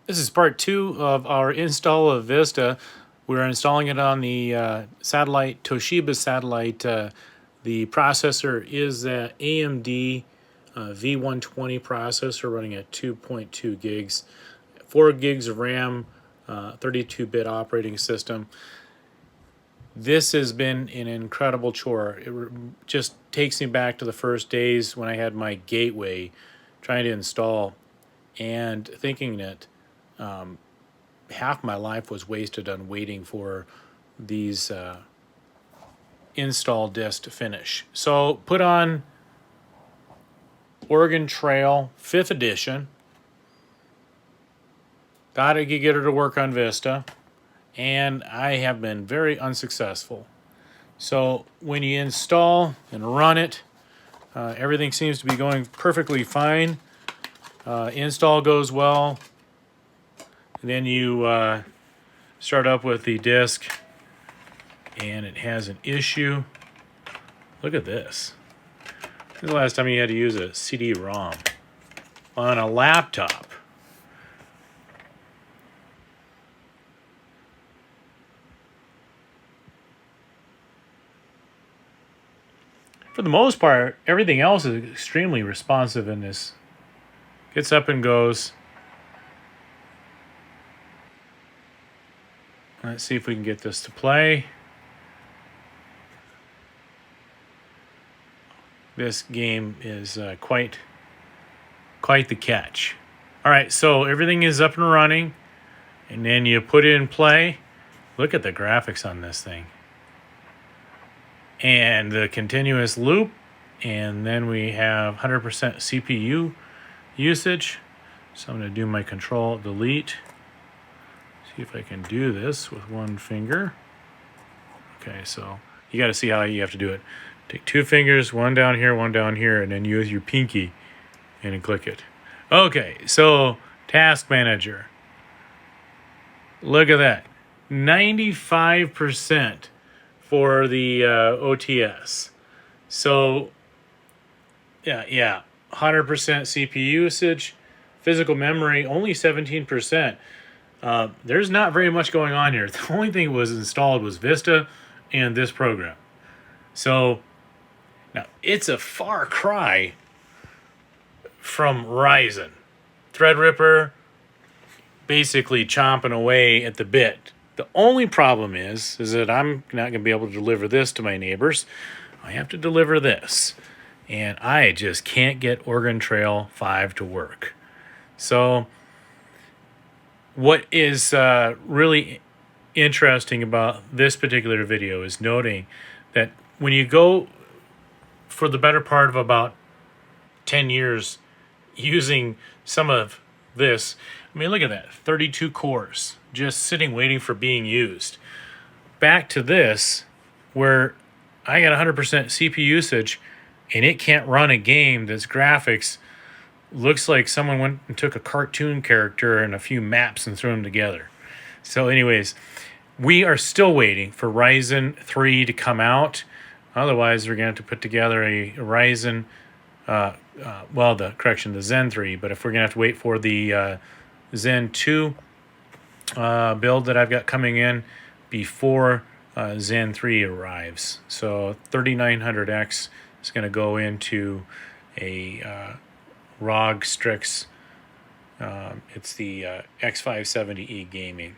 This is part 2 of our install of Vista. We're installing it on the satellite, Toshiba satellite. The processor is the AMD V120 processor running at 2.2 gigs, 4 gigs of RAM, 32-bit operating system. This has been an incredible chore. It just takes me back to the first days when I had my gateway trying to install and thinking that half my life was wasted on waiting for these install discs to finish. So put on Oregon Trail 5th edition. Got to get her to work on Vista, and I have been very unsuccessful. So when you install and run it, everything seems to be going perfectly fine. Install goes well. And then you start up with the disk, and it has an issue. Look at this. This is the last time you had to use a CD-ROM on a laptop. For the most part, everything else is extremely responsive in this. Gets up and goes. Let's see if we can get this to play. This game is quite the catch. All right, so everything is up and running, and then you put it in play. Look at the graphics on this thing. And the continuous loop, and then we have 100% CPU usage. So I'm going to do my control delete. See if I can do this with one finger. Okay, so you got to see how you have to do it. Take 2 fingers, one down here, and then use your pinky and then click it. Okay, so task manager. Look at that. 95% for the OTS. So, yeah, 100% CPU usage. Physical memory, only 17%. There's not very much going on here. The only thing that was installed was Vista and this program. So, now it's a far cry from Ryzen. Threadripper basically chomping away at the bit. The only problem is that I'm not going to be able to deliver this to my neighbors. I have to deliver this. And I just can't get Oregon Trail 5 to work. So what is really interesting about this particular video is noting that when you go for the better part of about 10 years using some of this, I mean, look at that, 32 cores just sitting waiting for being used. Back to this, where I got 100% CPU usage and it can't run a game that's graphics looks like someone went and took a cartoon character and a few maps and threw them together. So anyways, we are still waiting for Ryzen 3 to come out. Otherwise, we're going to have to put together a Ryzen, the Zen 3. But if we're going to have to wait for the Zen 2 build that I've got coming in before Zen 3 arrives. So 3900X is going to go into a ROG Strix. It's the X570E gaming.